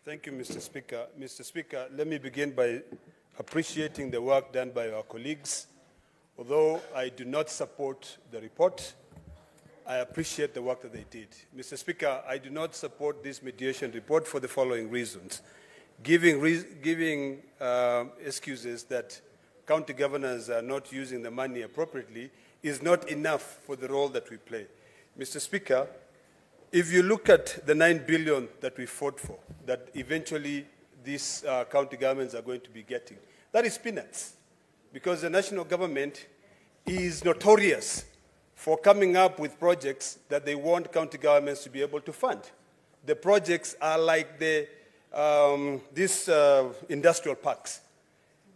Thank you, Mr. Speaker. Mr. Speaker, let me begin by appreciating the work done by our colleagues. Although I do not support the report, I appreciate the work that they did. Mr. Speaker, I do not support this mediation report for the following reasons. Giving excuses that county governors are not using the money appropriately is not enough for the role that we play. Mr. Speaker, if you look at the 9 billion that we fought for, that eventually these county governments are going to be getting, that is peanuts, because the national government is notorious for coming up with projects that they want county governments to be able to fund. The projects are like these industrial parks,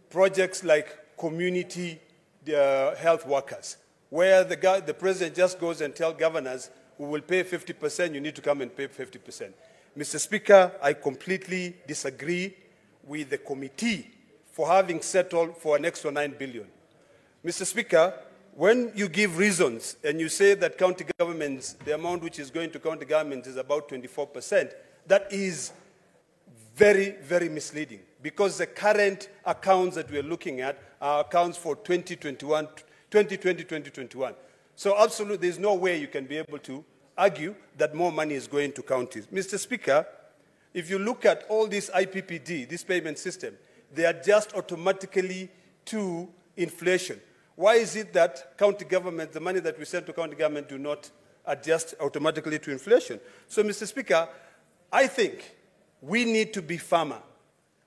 projects like community health workers, where the president just goes and tells governors, we will pay 50%, you need to come and pay 50%. Mr. Speaker, I completely disagree with the committee for having settled for an extra 9 billion. Mr. Speaker, when you give reasons and you say that county governments, the amount which is going to county governments is about 24%, that is very, very misleading, because the current accounts that we're looking at are accounts for 2020-2021. So absolutely, there's no way you can be able to argue that more money is going to counties. Mr. Speaker, if you look at all this IPPD, this payment system, they adjust automatically to inflation. Why is it that county government, the money that we send to county government, do not adjust automatically to inflation? So, Mr. Speaker, I think we need to be firmer.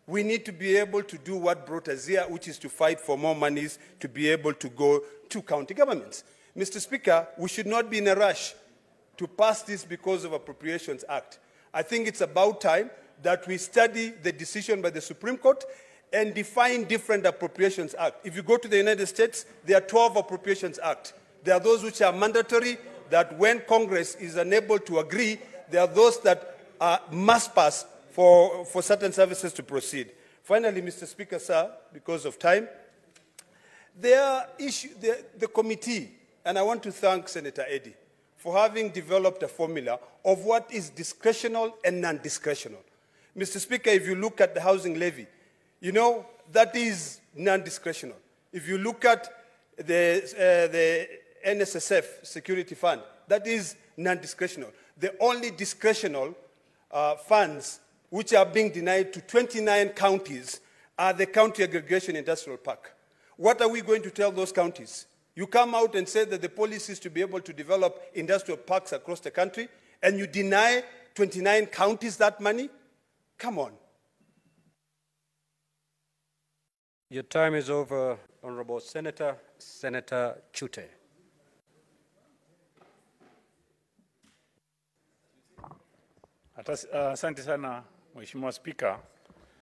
We need to be able to do what brought us here, which is to fight for more monies to be able to go to county governments. Mr. Speaker, we should not be in a rush to pass this because of Appropriations Act. I think it's about time that we study the decision by the Supreme Court and define different Appropriations Act. If you go to the United States, there are 12 Appropriations Act. There are those which are mandatory, that when Congress is unable to agree, there are those that must pass for certain services to proceed. Finally, Mr. Speaker, sir, because of time, the committee, and I want to thank Senator Eddy for having developed a formula of what is discretional and non-discretional. Mr. Speaker, if you look at the housing levy, you know, that is non-discretional. If you look at the NSSF security fund, that is non-discretional. The only discretional funds which are being denied to 29 counties are the county aggregation industrial park. What are we going to tell those counties? You come out and say that the policy is to be able to develop industrial parks across the country, and you deny 29 counties that money? Come on. Your time is over, Honorable Senator. Senator Chute. Asante sana, Mheshimiwa Spika.